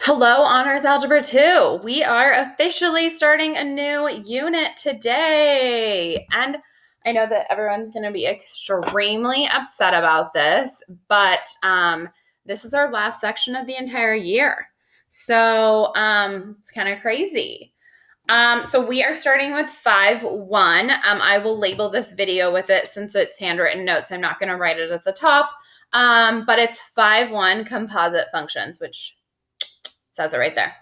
Hello, Honors Algebra 2. We are officially starting a new unit today. And I know that everyone's going to be extremely upset about this, but this is our last section of the entire year. So it's kind of crazy. So we are starting with 5-1. I will label this video with it since it's handwritten notes. I'm not going to write it at the top, but it's 5-1 composite functions, which says it right there.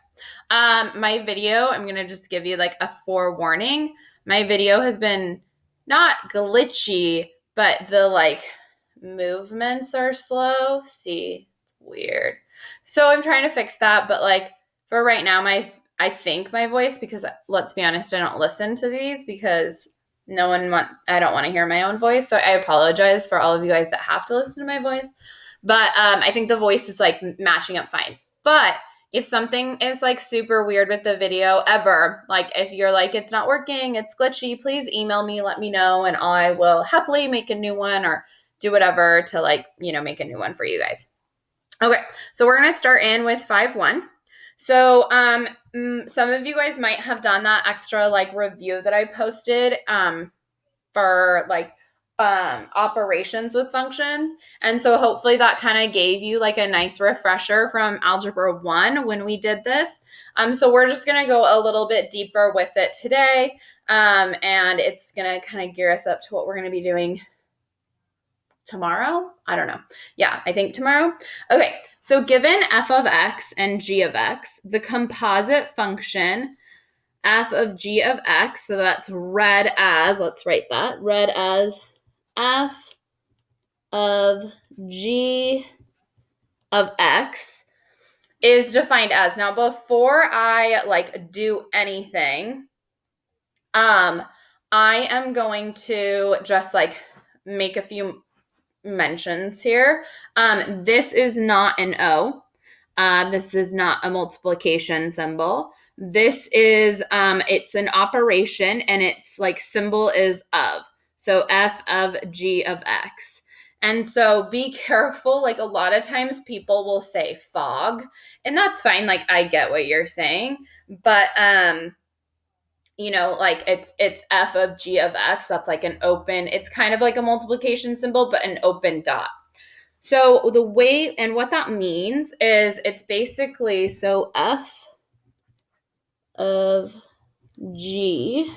My video, I'm going to just give you like a forewarning. My video has been not glitchy, but the like movements are slow. See, it's weird. So I'm trying to fix that, but like for right now, I think my voice, because let's be honest, I don't listen to these because I don't want to hear my own voice. So I apologize for all of you guys that have to listen to my voice. But I think the voice is like matching up fine. But if something is like super weird with the video ever, like if you're like, it's not working, it's glitchy, please email me, let me know, and I will happily make a new one or do whatever to like, make a new one for you guys. Okay, so we're going to start in with 5-1. So some of you guys might have done that extra like review that I posted for like operations with functions. And so hopefully that kind of gave you like a nice refresher from Algebra 1 when we did this. So we're just going to go a little bit deeper with it today. And it's going to kind of gear us up to what we're going to be doing tomorrow. I don't know. Yeah, I think tomorrow. Okay, so given f of x and g of x, the composite function f of g of x, so that's read as, let's write that, read as f of g of x is defined as. Now, before I like do anything, I am going to just like make a few mentions here. This is not an O. This is not a multiplication symbol. This is, it's an operation and its like symbol is of. So f of g of x. And so be careful. Like a lot of times people will say fog, and that's fine. Like I get what you're saying, but like it's f of g of x. That's like an open, it's kind of like a multiplication symbol, but an open dot. So the way, and what that means is it's basically, so f of g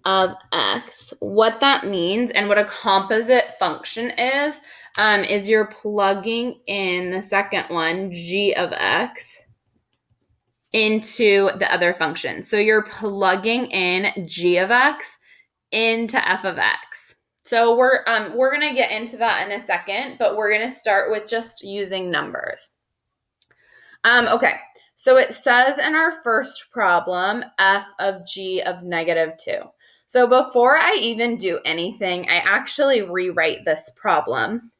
of x, what that means and what a composite function is you're plugging in the second one, g of x, into the other function. So you're plugging in g of x into f of x. So we're going to get into that in a second, but we're going to start with just using numbers. Okay, so it says in our first problem, f of g of -2. So before I even do anything, I actually rewrite this problem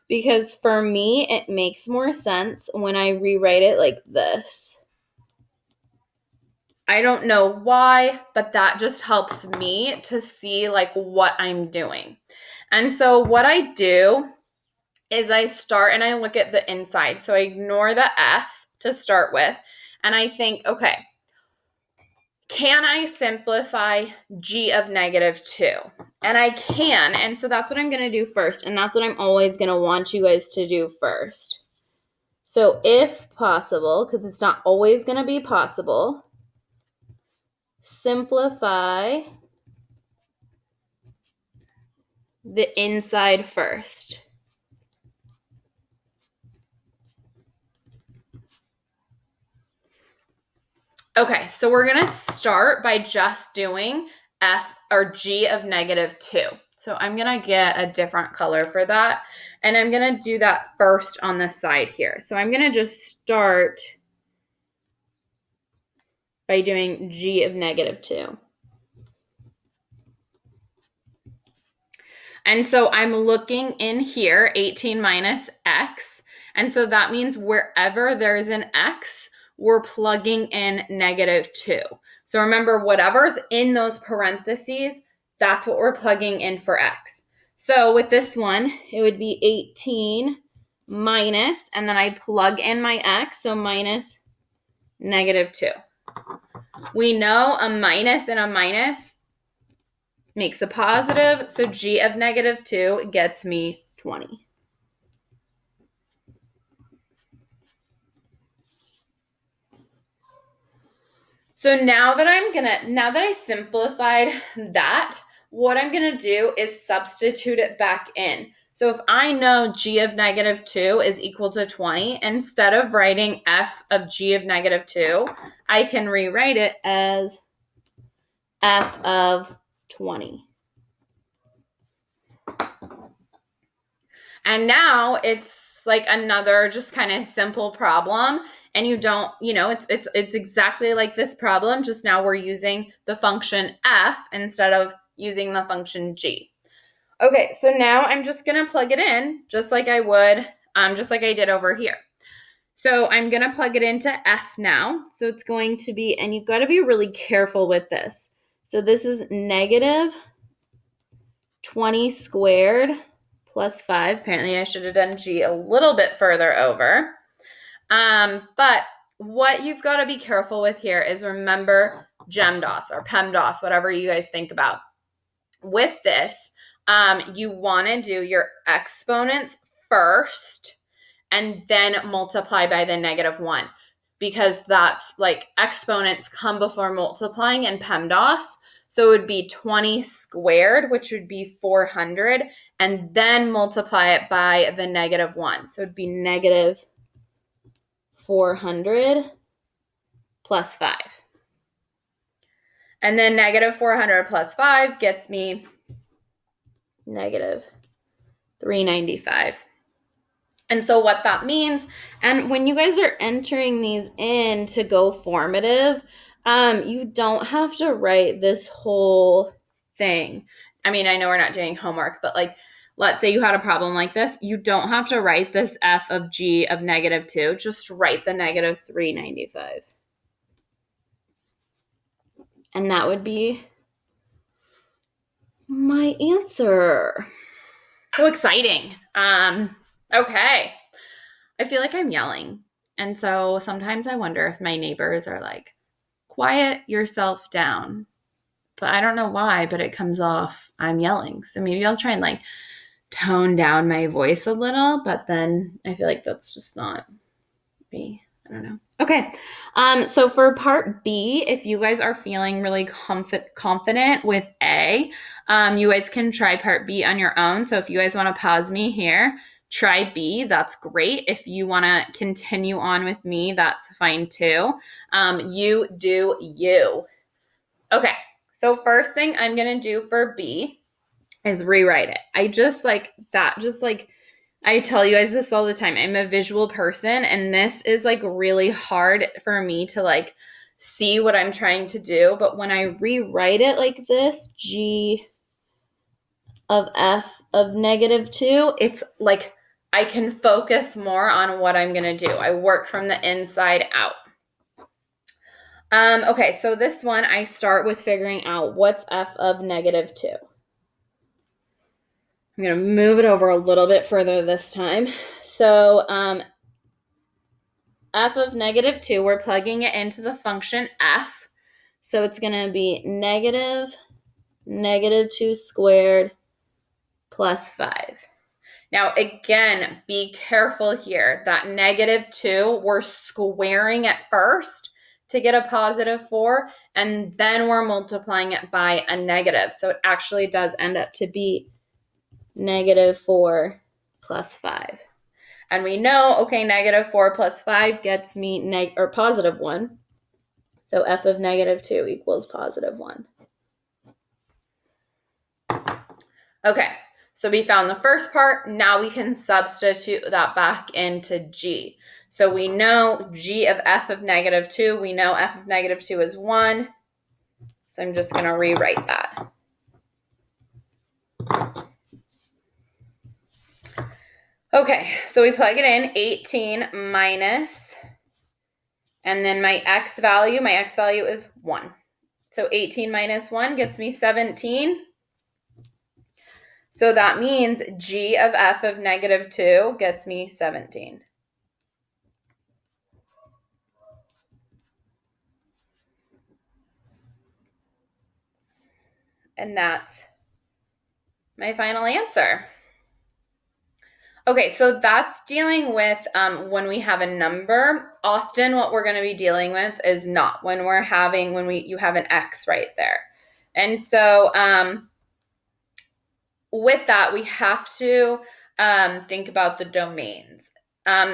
because for me, it makes more sense when I rewrite it like this. I don't know why, but that just helps me to see like what I'm doing. And so what I do is I start and I look at the inside. So I ignore the f to start with. And I think, okay, can I simplify g of -2? And I can. And so that's what I'm going to do first. And that's what I'm always going to want you guys to do first. So if possible, because it's not always going to be possible, simplify the inside first. Okay, so we're going to start by just doing f or g of -2. So I'm going to get a different color for that. And I'm going to do that first on the side here. So I'm going to just start by doing g of -2. And so I'm looking in here, 18 minus x. And so that means wherever there's an x, we're plugging in -2. So remember, whatever's in those parentheses, that's what we're plugging in for x. So with this one, it would be 18 minus, and then I plug in my x, so minus -2. We know a minus and a minus makes a positive, so g of -2 gets me 20. So now that I simplified that, what I'm gonna do is substitute it back in. So if I know g of -2 is equal to 20, instead of writing f of g of -2, I can rewrite it as f of 20. And now it's like another just kind of simple problem. And you don't, it's exactly like this problem, just now we're using the function f instead of using the function g. Okay, so now I'm just gonna plug it in just like I would, just like I did over here. So I'm gonna plug it into f now. So it's going to be, and you've got to be really careful with this. So this is -20 squared plus 5. Apparently I should have done g a little bit further over. But what you've got to be careful with here is remember GEMDOS or PEMDOS, whatever you guys think about. With this, you want to do your exponents first and then multiply by the -1, because that's like exponents come before multiplying in PEMDAS. So it would be 20 squared, which would be 400, and then multiply it by the -1. So it would be -400 plus 5. And then -400 plus 5 gets me -395. And so what that means, and when you guys are entering these in to go formative, you don't have to write this whole thing. I mean, I know we're not doing homework, but like, let's say you had a problem like this. You don't have to write this f of g of -2. Just write the -395. And that would be my answer. So exciting. Okay. I feel like I'm yelling. And so sometimes I wonder if my neighbors are like, quiet yourself down. But I don't know why, but it comes off I'm yelling. So maybe I'll try and like tone down my voice a little, but then I feel like that's just not me. I don't know. Okay. So for part B, if you guys are feeling really confident with A, you guys can try part B on your own. So if you guys want to pause me here, try B, that's great. If you want to continue on with me, that's fine too. You do you. Okay. So first thing I'm going to do for B is rewrite it. I just like that, just like I tell you guys this all the time. I'm a visual person, and this is like really hard for me to like see what I'm trying to do. But when I rewrite it like this, g of f of -2, it's like I can focus more on what I'm going to do. I work from the inside out. Okay, so this one, I start with figuring out what's f of -2. I'm going to move it over a little bit further this time. So f of -2, we're plugging it into the function f. So it's going to be -2 squared plus 5. Now, again, be careful here. That -2, we're squaring it first to get a +4, and then we're multiplying it by a negative. So it actually does end up to be -4 plus 5. And we know, okay, -4 plus 5 gets me +1. So f of -2 equals +1. Okay, so we found the first part. Now we can substitute that back into g. So we know g of f of -2. We know f of -2 is 1. So I'm just going to rewrite that. Okay, so we plug it in, 18 minus, and then my x value is 1. So 18 minus 1 gets me 17. So that means g of f of negative 2 gets me 17. And that's my final answer. Okay, so that's dealing with when we have a number. Often what we're going to be dealing with is not when you have an x right there. And so with that, we have to think about the domains.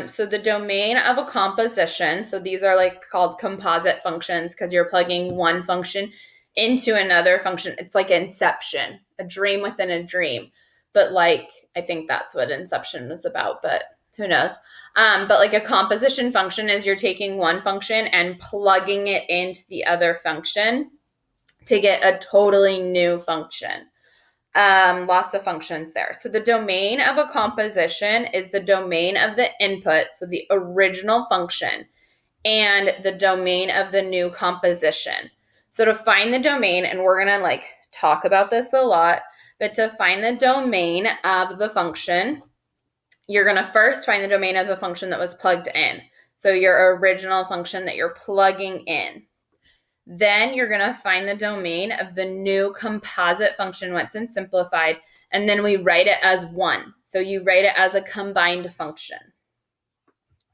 So the domain of a composition, so these are like called composite functions because you're plugging one function into another function. It's like Inception, a dream within a dream. But like, I think that's what Inception was about, but who knows? But like a composition function is you're taking one function and plugging it into the other function to get a totally new function. Lots of functions there. So the domain of a composition is the domain of the input, so the original function, and the domain of the new composition. So to find the domain, and we're going to like talk about this a lot, but to find the domain of the function, you're going to first find the domain of the function that was plugged in. So your original function that you're plugging in. Then you're going to find the domain of the new composite function once it's simplified, and then we write it as one. So you write it as a combined function.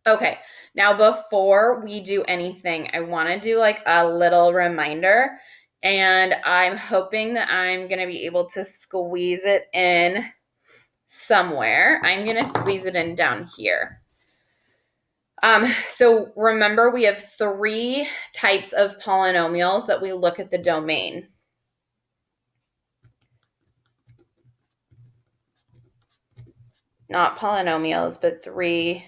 Okay, now before we do anything, I want to do like a little reminder, and I'm hoping that I'm going to be able to squeeze it in somewhere. I'm going to squeeze it in down here. So remember, we have 3 types of polynomials that we look at the domain. Not polynomials, but 3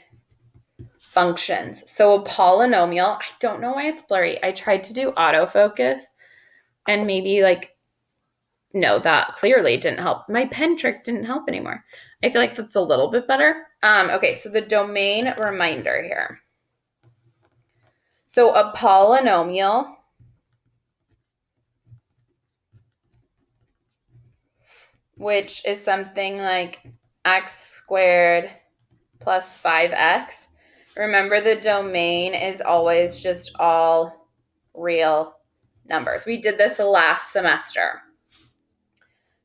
functions. So a polynomial, I don't know why it's blurry. I tried to do autofocus and maybe no, that clearly didn't help. My pen trick didn't help anymore. I feel like that's a little bit better. Okay, so the domain reminder here. So a polynomial which is something like x squared plus 5x. Remember, the domain is always just all real numbers. We did this last semester.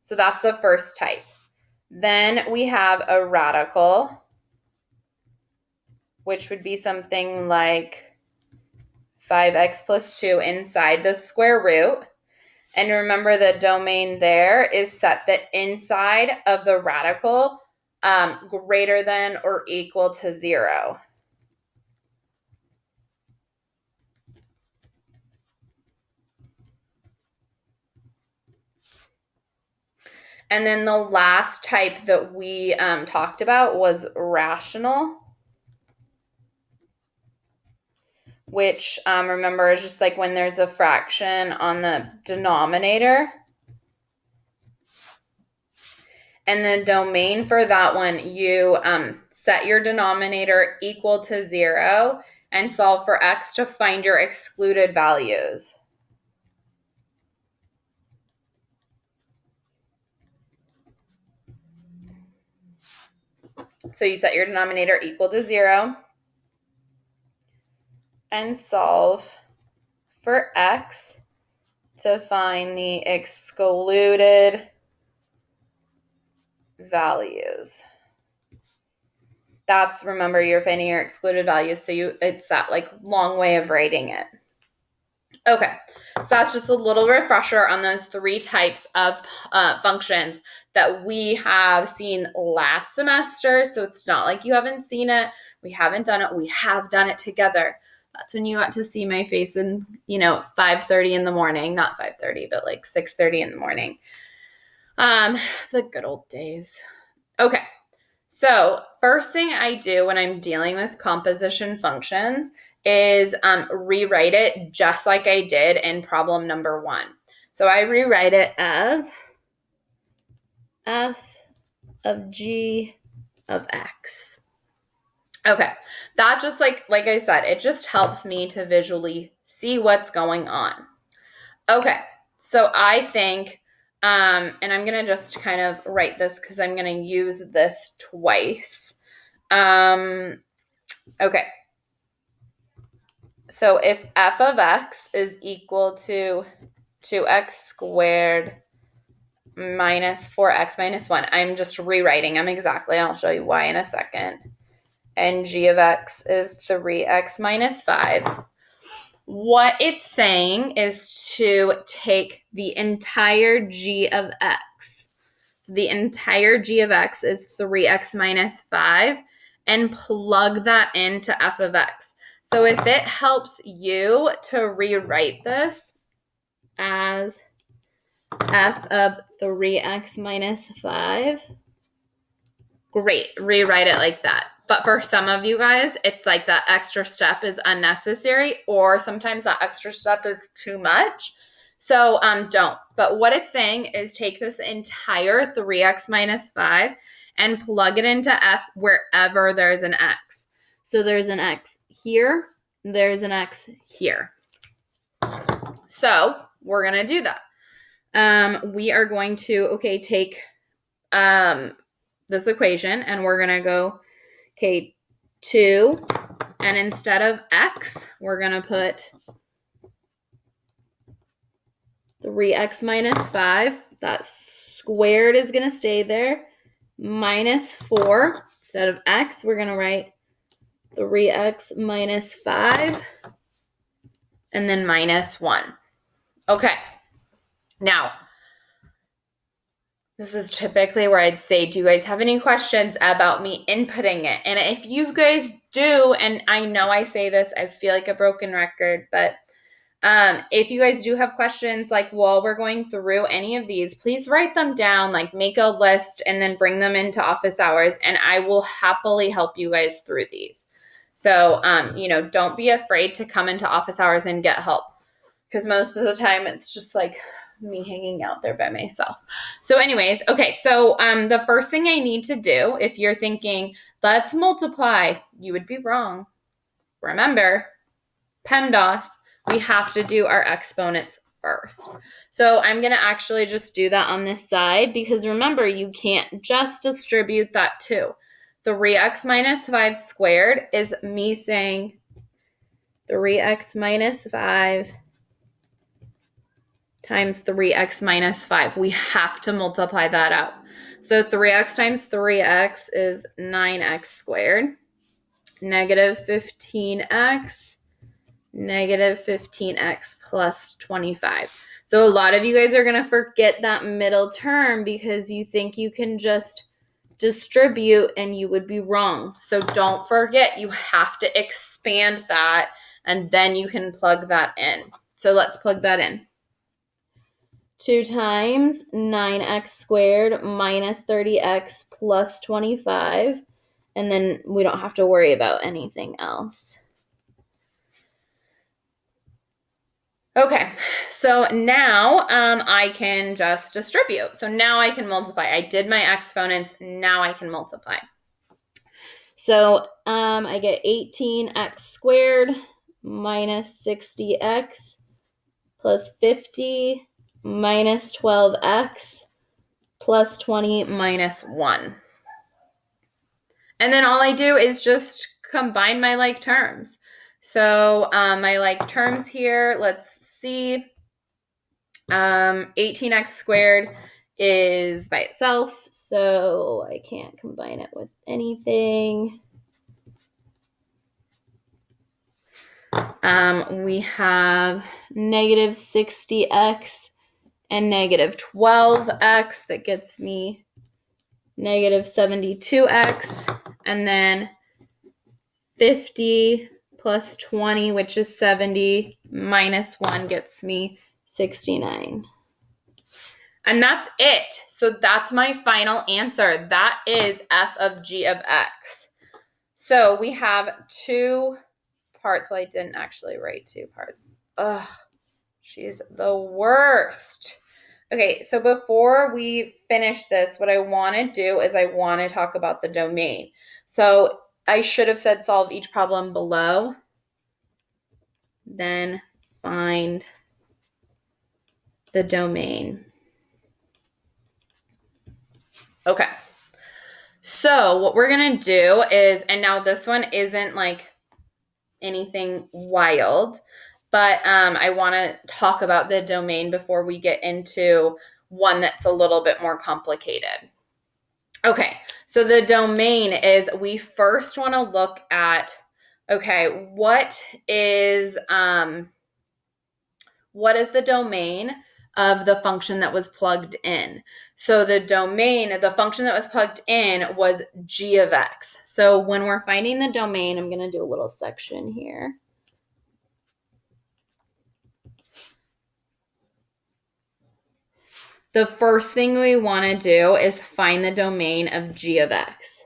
So that's the first type. Then we have a radical, which would be something like 5x plus 2 inside the square root. And remember, the domain there is set that inside of the radical greater than or equal to 0. And then the last type that we talked about was rational, which remember is just like when there's a fraction on the denominator. And the domain for that one, you set your denominator equal to 0 and solve for x to find your excluded values. So you set your denominator equal to 0 and solve for x to find the excluded values. That's, remember, you're finding your excluded values, so it's that like long way of writing it. Okay, so that's just a little refresher on those 3 types of functions that we have seen last semester. So it's not like you haven't seen it. We haven't done it. We have done it together. That's when you got to see my face in, 5:30 in the morning, not 5:30, but like 6:30 in the morning. The good old days. Okay. So first thing I do when I'm dealing with composition functions is rewrite it just like I did in problem number 1. So I rewrite it as f of g of x. Okay, that just like I said, it just helps me to visually see what's going on. Okay, so I think And I'm going to just kind of write this because I'm going to use this twice. Okay. So if f of x is equal to 2x squared minus 4x minus 1, I'm just rewriting them exactly. I'll show you why in a second. And g of x is 3x minus 5. What it's saying is to take the entire g of x. So the entire g of x is 3x minus 5 and plug that into f of x. So if it helps you to rewrite this as f of 3x minus 5, great, rewrite it like that. But for some of you guys, it's like that extra step is unnecessary, or sometimes that extra step is too much. So don't. But what it's saying is take this entire 3x minus 5 and plug it into f wherever there's an x. So there's an x here, there's an x here. So we're going to do that. We are going to, take this equation, and we're going to go, 2, and instead of x, we're going to put 3x minus 5. That squared is going to stay there. Minus 4. Instead of x, we're going to write 3x minus 5. And then minus 1. Okay. Now, this is typically where I'd say, do you guys have any questions about me inputting it? And if you guys do, and I know I say this, I feel like a broken record, but if you guys do have questions, like while we're going through any of these, please write them down, like make a list and then bring them into office hours, and I will happily help you guys through these. So, don't be afraid to come into office hours and get help, because most of the time it's just like me hanging out there by myself. So anyways, okay, so the first thing I need to do, if you're thinking, let's multiply, you would be wrong. Remember, PEMDAS, we have to do our exponents first. So I'm going to actually just do that on this side, because remember, you can't just distribute that 2. 3x minus 5 squared is me saying 3x minus 5 times 3x minus 5. We have to multiply that out. So 3x times 3x is 9x squared. Negative 15x, negative 15x plus 25. So a lot of you guys are going to forget that middle term because you think you can just distribute, and you would be wrong. So don't forget, you have to expand that, and then you can plug that in. So let's plug that in. 2 times 9x squared minus 30x plus 25. And then we don't have to worry about anything else. Okay, so now I can just distribute. So now I can multiply. I did my exponents. Now I can multiply. So I get 18x squared minus 60x plus 50 minus 12x plus 20 minus 1. And then all I do is just combine my like terms. So my like terms here, let's see. 18x squared is by itself, so I can't combine it with anything. We have negative 60x and negative 12x. That gets me negative 72x. And then 50 plus 20, which is 70, minus 1 gets me 69. And that's it. So that's my final answer. That is f of g of x. So we have 2 parts. Well, I didn't actually write 2 parts. Ugh, she's the worst. Okay, so before we finish this, what I want to do is I want to talk about the domain. So I should have said solve each problem below, then find the domain. Okay. So what we're going to do is, and now this one isn't like anything wild, but I want to talk about the domain before we get into one that's a little bit more complicated. Okay, so the domain is, we first want to look at, okay, what is the domain of the function that was plugged in? So the domain, the function that was plugged in was g of x. So when we're finding the domain, I'm going to do a little section here. The first thing we want to do is find the domain of g of x.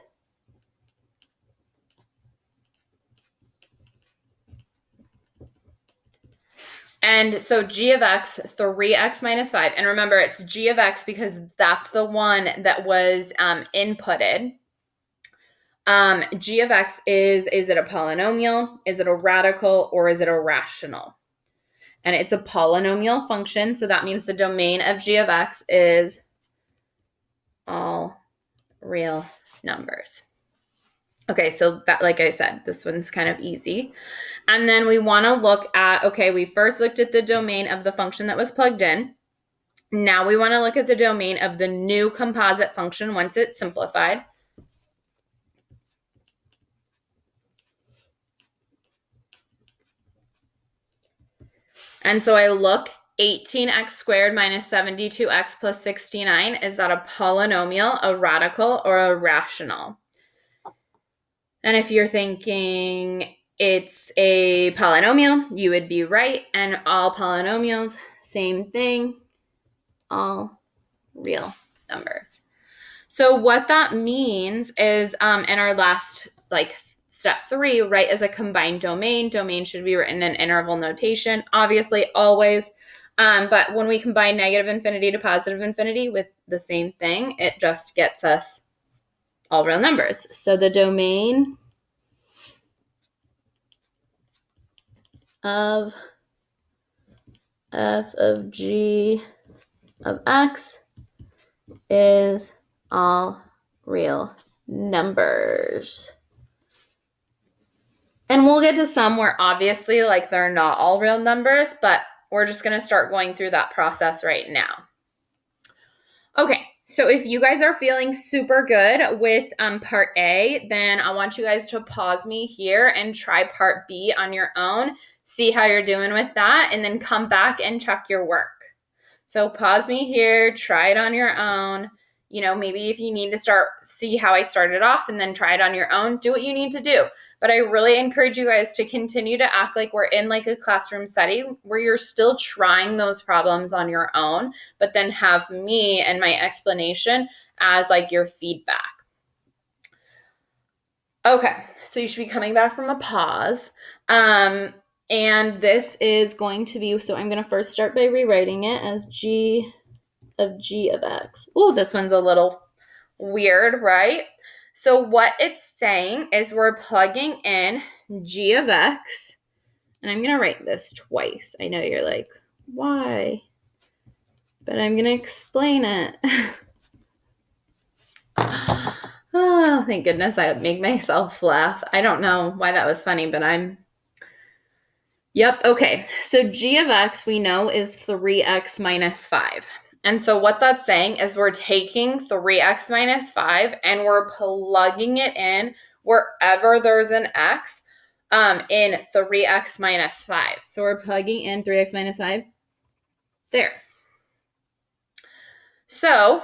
And so g of x, 3x minus 5. And remember, it's g of x because that's the one that was inputted. G of x is it a polynomial? Is it a radical? Or is it a rational? And it's a polynomial function. So that means the domain of g of x is all real numbers. Okay, so that, like I said, this one's kind of easy. And then we want to look at, okay, we first looked at the domain of the function that was plugged in. Now we want to look at the domain of the new composite function once it's simplified. And so I look, 18x squared minus 72x plus 69, is that a polynomial, a radical, or a rational? And if you're thinking it's a polynomial, you would be right. And all polynomials, same thing, all real numbers. So what that means is in our last step 3, right, is a combined domain. Domain should be written in interval notation, obviously always. But when we combine negative infinity to positive infinity with the same thing, it just gets us all real numbers. So the domain of f of g of x is all real numbers. And we'll get to some where obviously they're not all real numbers, but we're just going to start going through that process right now. Okay, so if you guys are feeling super good with part A, then I want you guys to pause me here and try part B on your own, see how you're doing with that, and then come back and check your work. So pause me here, try it on your own. Maybe if you need to see how I started off and then try it on your own, do what you need to do. But I really encourage you guys to continue to act like we're in a classroom setting where you're still trying those problems on your own, but then have me and my explanation as your feedback. Okay, so you should be coming back from a pause. And this is going to be, so I'm going to first start by rewriting it as g of x. Oh, this one's a little weird, right? So what it's saying is we're plugging in g of x, and I'm going to write this twice. I know you're like, why? But I'm going to explain it. Oh, thank goodness I make myself laugh. I don't know why that was funny, but Yep, okay. So g of x we know is 3x minus 5. And so what that's saying is we're taking 3x minus 5 and we're plugging it in wherever there's an x in 3x minus 5. So we're plugging in 3x minus 5 there. So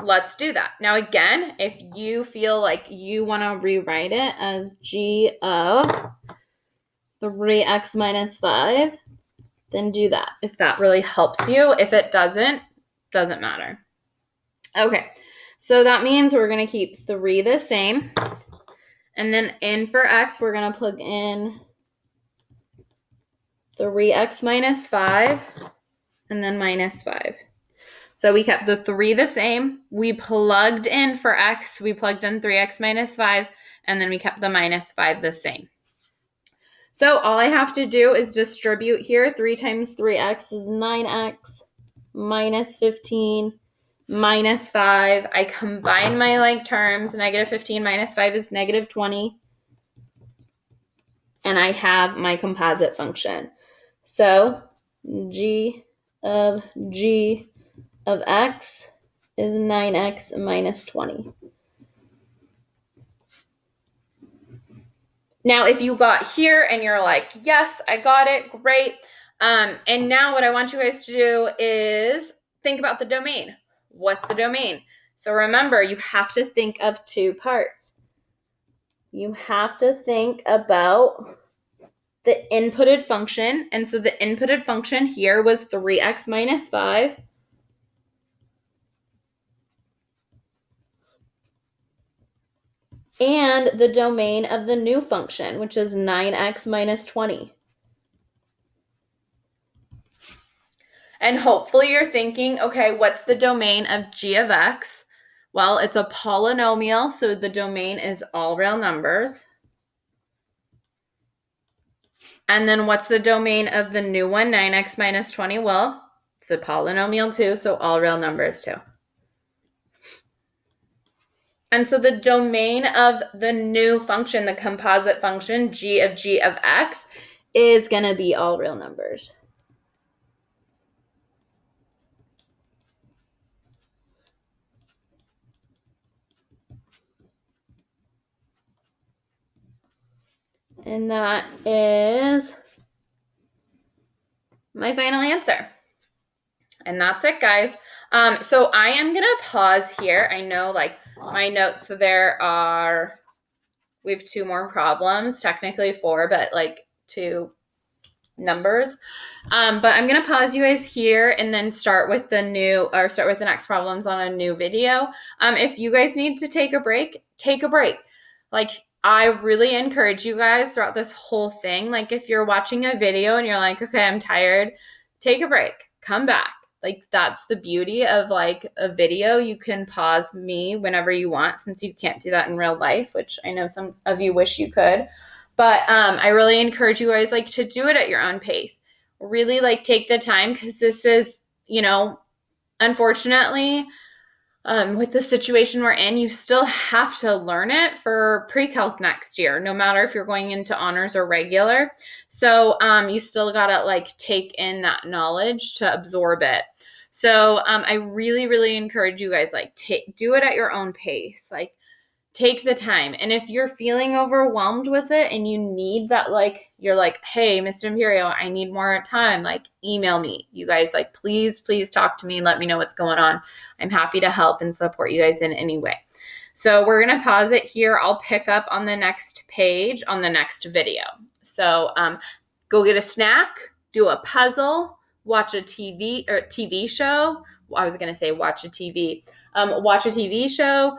let's do that. Now again, if you feel like you want to rewrite it as g of 3x minus 5, then do that if that really helps you. If it doesn't matter. Okay, so that means we're going to keep 3 the same. And then in for x, we're going to plug in 3x minus 5 and then minus 5. So we kept the 3 the same. We plugged in for x. We plugged in 3x minus 5. And then we kept the minus 5 the same. So all I have to do is distribute here. 3 times 3x is 9x minus 15 minus 5. I combine my like terms. Negative 15 minus 5 is negative 20. And I have my composite function. So g of x is 9x minus 20. Now, if you got here and you're like, yes, I got it, great. And now what I want you guys to do is think about the domain. What's the domain? So remember, you have to think of two parts. You have to think about the inputted function. And so the inputted function here was 3x minus 5. And the domain of the new function, which is 9x minus 20. And hopefully you're thinking, okay, what's the domain of g of x? Well, it's a polynomial, so the domain is all real numbers. And then what's the domain of the new one, 9x minus 20? Well, it's a polynomial too, so all real numbers too. And so the domain of the new function, the composite function, g of x, is going to be all real numbers. And that is my final answer. And that's it, guys. So I am going to pause here. I know like my notes, we have 2 more problems, technically 4, but like 2 numbers. But I'm going to pause you guys here and then start with the next problems on a new video. If you guys need to take a break, take a break. Like, I really encourage you guys throughout this whole thing. Like, if you're watching a video and you're like, okay, I'm tired, take a break, come back. Like, that's the beauty of like a video. You can pause me whenever you want, since you can't do that in real life, which I know some of you wish you could. But I really encourage you guys like to do it at your own pace. Really like take the time, because this is, unfortunately, with the situation we're in, you still have to learn it for pre-calc next year, no matter if you're going into honors or regular. So you still gotta like take in that knowledge to absorb it. So I really, really encourage you guys like do it at your own pace. Like, take the time. And if you're feeling overwhelmed with it and you need that, like, you're like, hey, Mr. Imperio, I need more time, like, email me. You guys, like, please talk to me. Let me know what's going on. I'm happy to help and support you guys in any way. So we're going to pause it here. I'll pick up on the next page on the next video. So go get a snack, do a puzzle, watch a TV show. I was going to say watch a TV. Watch a TV show.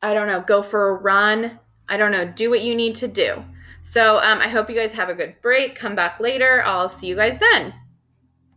I don't know, go for a run. I don't know, do what you need to do. So I hope you guys have a good break. Come back later. I'll see you guys then.